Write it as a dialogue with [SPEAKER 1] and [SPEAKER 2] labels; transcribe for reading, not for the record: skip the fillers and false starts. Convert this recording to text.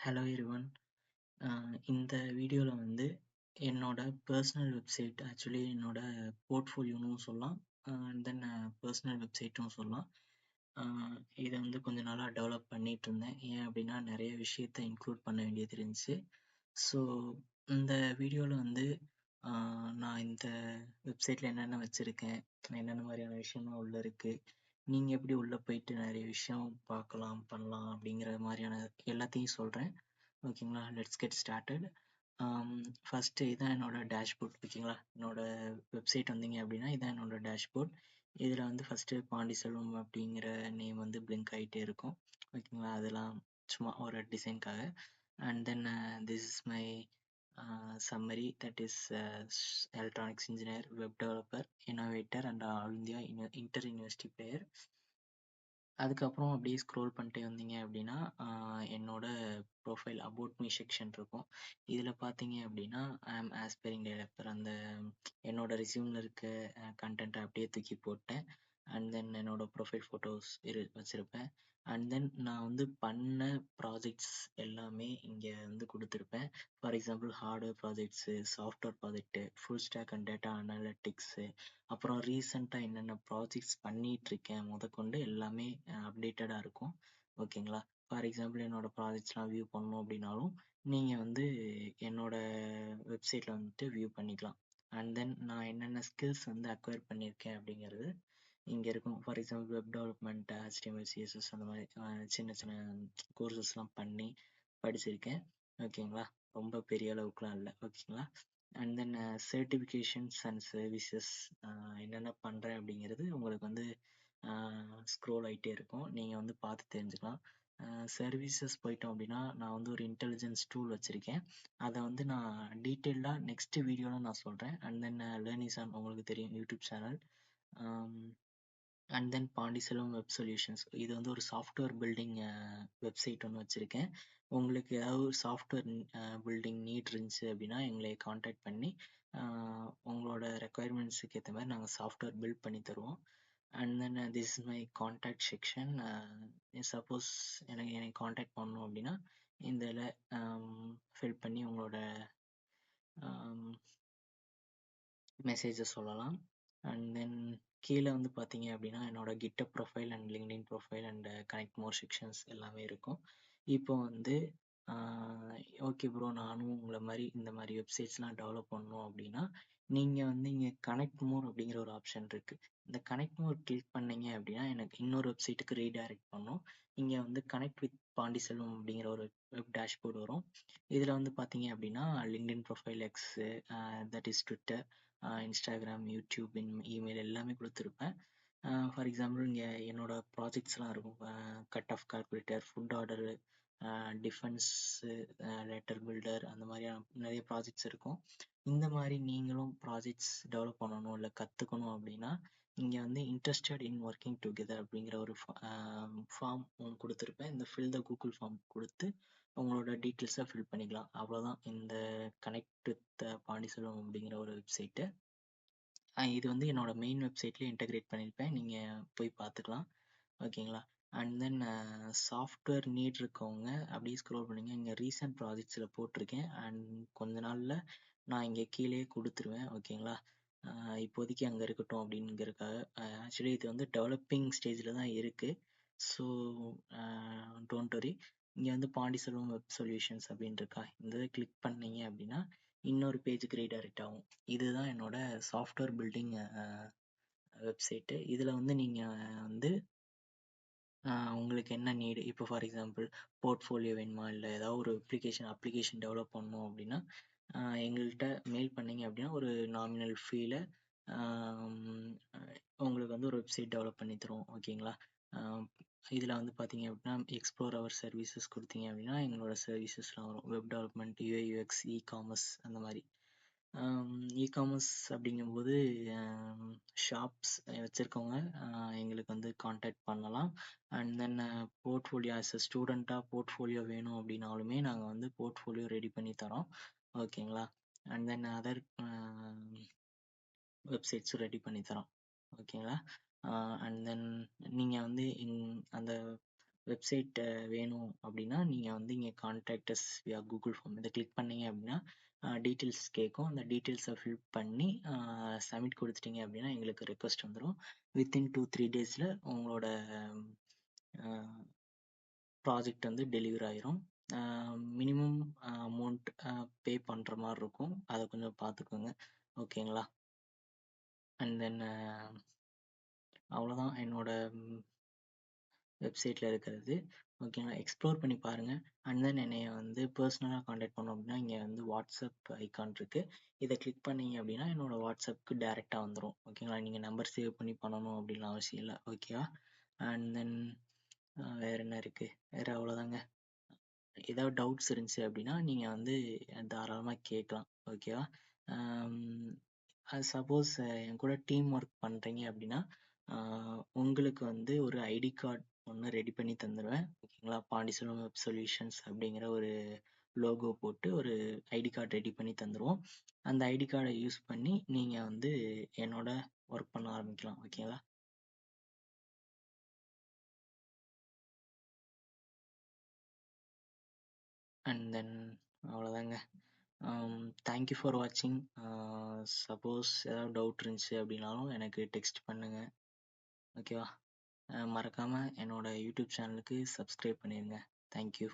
[SPEAKER 1] Hello everyone. இந்த வீடியோவில் வந்து என்னோட பர்சனல் வெப்சைட், ஆக்சுவலி என்னோட போர்ட்ஃபோலியோன்னு சொல்லலாம், அண்ட் தென் பர்சனல் வெப்சைட்டும் சொல்லலாம். இதை வந்து கொஞ்ச நாளாக டெவலப் பண்ணிட்டு இருந்தேன். ஏன் அப்படின்னா நிறைய விஷயத்த இன்க்ளூட் பண்ண வேண்டியது இருந்துச்சு. ஸோ இந்த வீடியோவில் வந்து நான் இந்த வெப்சைட்டில் என்னென்ன வச்சுருக்கேன், என்னென்ன மாதிரியான விஷயம்லாம் உள்ளே இருக்குது, நீங்கள் எப்படி உள்ளே போயிட்டு நிறைய விஷயம் பார்க்கலாம் பண்ணலாம் அப்படிங்கிற மாதிரியான எல்லாத்தையும் சொல்கிறேன். ஓகேங்களா, லெட்ஸ் கெட் ஸ்டார்டட். ஃபஸ்ட்டு இதான் என்னோட டேஷ்போர்ட். ஓகேங்களா, என்னோட வெப்சைட் வந்தீங்க அப்படின்னா இதான் என்னோட டேஷ்போர்ட். இதில் வந்து ஃபஸ்ட்டு பாண்டிசெல்வம் அப்படிங்கிற நேம் வந்து பிளிங்க் ஆகிட்டே இருக்கும். ஓகேங்களா, அதெல்லாம் சும்மா ஒரு டிசைனுக்காக. And then this is my summary, that is electronics engineer, web developer, innovator and all India inter university player. அதுக்கப்புறம் அப்படியே ஸ்க்ரோல் பண்ணிட்டே வந்தீங்க அப்படின்னா என்னோட ப்ரொஃபைல் அபவுட் மீ செக்ஷன் இருக்கும். இதில் பார்த்தீங்க அப்படின்னா ஐ ஆம் ஆஸ்பைரிங் டெவலப்பர், அந்த என்னோட ரெஸ்யூமில் இருக்க கண்டென்ட்டை அப்படியே தூக்கி போட்டேன். அண்ட் தென் என்னோட ப்ரொஃபைல் ஃபோட்டோஸ் வச்சுருப்பேன். அண்ட் தென் நான் வந்து பண்ண ப்ராஜெக்ட்ஸ் எல்லாமே இங்கே வந்து கொடுத்துருப்பேன். For example hardware projects, software project, full stack and data analytics, அப்புறம் ரீசெண்டாக என்னென்ன ப்ராஜெக்ட்ஸ் பண்ணிகிட்ருக்கேன் முதற்கொண்டு எல்லாமே அப்டேட்டடாக இருக்கும். ஓகேங்களா, ஃபார் எக்ஸாம்பிள் என்னோடய ப்ராஜெக்ட்ஸ்லாம் வியூ பண்ணணும் அப்படின்னாலும் நீங்கள் வந்து என்னோடய வெப்சைட்டில் வந்துட்டு வியூ பண்ணிக்கலாம். அண்ட் தென் நான் என்னென்ன ஸ்கில்ஸ் வந்து அக்வயர் பண்ணியிருக்கேன் அப்படிங்கிறது இங்கே இருக்கும். For example web development, HTML, CSS அந்த மாதிரி சின்ன சின்ன கோர்சஸ்லாம் பண்ணி படிச்சிருக்கேன். ஓகேங்களா, ரொம்ப பெரிய அளவுக்குலாம் இல்லை. ஓகேங்களா, and then certifications and services என்னென்ன பண்ணுறேன் அப்படிங்கிறது உங்களுக்கு வந்து ஸ்க்ரோல் ஆகிட்டே இருக்கும். நீங்கள் வந்து பார்த்து தெரிஞ்சுக்கலாம். சர்வீசஸ் போயிட்டோம் அப்படின்னா நான் வந்து ஒரு இன்டெலிஜென்ஸ் டூல் வச்சுருக்கேன். அதை வந்து நான் டீட்டெயில்டாக நெக்ஸ்ட் வீடியோவில் நான் சொல்கிறேன். அண்ட் தென் லேர்னிங்ஸ் ஆன் உங்களுக்கு தெரியும் YouTube channel. And then Pandiselvam web solutions, இது வந்து ஒரு சாஃப்ட்வேர் பில்டிங் வெப்சைட் ஒன்று வச்சுருக்கேன். உங்களுக்கு ஏதாவது ஒரு சாஃப்ட்வேர் பில்டிங் நீட் இருந்துச்சு அப்படின்னா எங்களை காண்டாக்ட் பண்ணி உங்களோட ரெக்குயர்மெண்ட்ஸுக்கு ஏற்ற மாதிரி நாங்கள் சாஃப்ட்வேர் பில்ட் பண்ணி தருவோம். And then this is my contact section. Suppose என்னை காண்டாக்ட் பண்ணணும் அப்படின்னா இதில் ஃபில் பண்ணி உங்களோட மெசேஜை சொல்லலாம். அண்ட் தென் கீழே வந்து பார்த்தீங்க அப்படின்னா என்னோட GitHub profile and LinkedIn profile and connect more sections எல்லாமே இருக்கும். இப்போ வந்து ஓகே ப்ரோ, நானும் உங்களை மாதிரி இந்த மாதிரி வெப்சைட்ஸ்லாம் டெவலப் பண்ணணும் அப்படின்னா நீங்கள் வந்து இங்கே கனெக்ட் மோர் அப்படிங்கிற ஒரு ஆப்ஷன் இருக்குது. இந்த கனெக்ட் மோர் கிளிக் பண்ணீங்க அப்படின்னா எனக்கு இன்னொரு வெப்சைட்டுக்கு ரீடைரக்ட் பண்ணும். இங்கே வந்து கனெக்ட் வித் பாண்டிசெல்வம் அப்படிங்கிற ஒரு வெப் டேஷ்போர்டு வரும். இதில் வந்து பார்த்தீங்க அப்படின்னா LinkedIn profile, X, that is Twitter, Instagram, YouTube, email எல்லாமே கொடுத்துருப்பேன். ஃபார் எக்ஸாம்பிள் இங்கே என்னோட ப்ராஜெக்ட்ஸ்லாம் இருக்கும். Cut off calculator, food order, defence, letter builder, அந்த மாதிரியான நிறைய ப்ராஜெக்ட்ஸ் இருக்கும். இந்த மாதிரி நீங்களும் ப்ராஜெக்ட்ஸ் டெவலப் பண்ணணும் இல்லை கற்றுக்கணும் அப்படின்னா இங்கே வந்து இன்ட்ரெஸ்டட் இன் ஒர்க்கிங் டுகெதர் அப்படிங்கிற ஒரு ஃபார்ம் ஒன்று கொடுத்துருப்பேன். இந்த ஃபில் த கூகுள் ஃபார்ம் கொடுத்து உங்களோட டீட்டெயில்ஸை ஃபில் பண்ணிக்கலாம். அவ்வளோதான் இந்த கனெக்ட் வித் பாண்டிசெல்வம் அப்படிங்கிற ஒரு வெப்சைட்டு. இது வந்து என்னோட மெயின் வெப்சைட்லேயே இன்டெகிரேட் பண்ணியிருப்பேன், நீங்கள் போய் பார்த்துக்கலாம். ஓகேங்களா, அண்ட் தென் சாஃப்ட்வேர் நீட் இருக்கவங்க அப்படியே ஸ்க்ரோல் பண்ணுங்க. இங்கே ரீசன்ட் ப்ராஜெக்ட்ஸில் போட்டிருக்கேன். அண்ட் கொஞ்ச நாளில் நான் இங்கே கீழே கொடுத்துருவேன். ஓகேங்களா, இப்போதைக்கு அங்கே இருக்கட்டும் அப்படிங்கிறதுக்காக. ஆக்சுவலி இது வந்து டெவலப்பிங் ஸ்டேஜில் தான் இருக்குது. So don't worry. இங்கே வந்து பாண்டிசெல்வம் வெப் சொல்யூஷன்ஸ் அப்படின்னு இருக்கா, இந்த இதை கிளிக் பண்ணீங்க அப்படின்னா இன்னொரு பேஜுக்கு ரீடைரக்ட் ஆகும். இதுதான் என்னோட சாஃப்ட்வேர் பில்டிங் வெப்சைட்டு. இதில் வந்து நீங்கள் வந்து உங்களுக்கு என்ன நீடு, இப்போ ஃபார் எக்ஸாம்பிள் போர்ட்ஃபோலியோ வேணுமா, இல்லை ஏதாவது ஒரு அப்ளிகேஷன் டெவலப் பண்ணணும் அப்படின்னா எங்கள்கிட்ட மெயில் பண்ணிங்க அப்படின்னா ஒரு நாமினல் ஃபீல உங்களுக்கு வந்து ஒரு வெப்சைட் டெவலப் பண்ணி தருவோம். ஓகேங்களா, இதில் வந்து பார்த்தீங்க அப்படின்னா எக்ஸ்ப்ளோர் அவர் சர்வீசஸ் கொடுத்தீங்க அப்படின்னா எங்களோட சர்வீசஸ்லாம் வரும். Web development, UI UX, e-commerce, அந்த மாதிரி. இ-காமர்ஸ் அப்படிங்கும்போது ஷாப்ஸ் வச்சுருக்கவங்க எங்களுக்கு வந்து காண்டாக்ட் பண்ணலாம். And then portfolio, as a ஸ்டூடெண்ட்டாக போர்ட்ஃபோலியோ வேணும் அப்படின்னாலுமே நாங்கள் வந்து போர்ட்ஃபோலியோ ரெடி பண்ணி தரோம். ஓகேங்களா, அண்ட் தென் அதர் வெப்சைட்ஸும் ரெடி பண்ணி தரோம். ஓகேங்களா, அண்ட் தென் நீங்கள் வந்து அந்த வெப்சைட் வேணும் அப்படின்னா நீங்கள் வந்து இங்கே கான்டாக்ட் அஸ் வியா கூகுள் ஃபார்ம் இதை கிளிக் பண்ணீங்க அப்படின்னா டீட்டெயில்ஸ் கேட்கும். அந்த டீட்டெயில்ஸை ஃபில் பண்ணி சப்மிட் கொடுத்துட்டீங்க அப்படின்னா எங்களுக்கு ரெக்வஸ்ட் வந்துடும். வித்தின் 2-3 டேஸில் உங்களோட ப்ராஜெக்ட் வந்து டெலிவர் ஆயிரும். மினிமம் அமௌண்ட் பே பண்ணுற மாதிரி இருக்கும். அதை கொஞ்சம் பார்த்துக்கோங்க. ஓகேங்களா? அண்ட் தென் அவ்வளோதான் என்னோட வெப்சைட்டில் இருக்கிறது. ஓகேங்களா? எக்ஸ்ப்ளோர் பண்ணி பாருங்கள். அண்ட் தென் என்னைய வந்து பர்சனலாக காண்டாக்ட் பண்ணோம் அப்படின்னா இங்கே வந்து வாட்ஸ்அப் ஐக்கான் இருக்குது. இதை கிளிக் பண்ணீங்க அப்படின்னா என்னோட வாட்ஸ்அப்புக்கு டேரெக்டாக வந்துடும். ஓகேங்களா? நீங்கள் நம்பர் சேவ் பண்ணி பண்ணணும் அப்படின்னு அவசியம் இல்லை. ஓகேவா? அண்ட் தென் வேறு என்ன இருக்குது? வேறு அவ்வளோதாங்க. ஏதாவது டவுட்ஸ் இருந்துச்சு அப்படின்னா நீங்கள் வந்து தாராளமாக கேட்கலாம். ஓகேவா? சப்போஸ் என் கூட டீம் ஒர்க் பண்ணுறீங்க அப்படின்னா உங்களுக்கு வந்து ஒரு ஐடி கார்டு ஒன்று ரெடி பண்ணி தந்துடுவேன். ஓகேங்களா? பாண்டிச்சேரி வெப் சொல்யூஷன்ஸ் அப்படிங்கிற ஒரு லோகோ போட்டு ஒரு ஐடி கார்டு ரெடி பண்ணி தந்துடுவோம். அந்த ஐடி கார்டை யூஸ் பண்ணி நீங்கள் வந்து என்னோட ஒர்க் பண்ண ஆரம்பிக்கலாம். ஓகேங்களா? அண்ட் தென் அவ்வளோதாங்க. தேங்க்யூ ஃபார் வாட்சிங். சப்போஸ் ஏதாவது டவுட் இருந்துச்சு அப்படின்னாலும் எனக்கு டெக்ஸ்ட் பண்ணுங்கள். ஓகேவா? மறக்காமல் என்னோட யூடியூப் சேனலுக்கு சப்ஸ்கிரைப் பண்ணிடுங்க. தேங்க்யூ.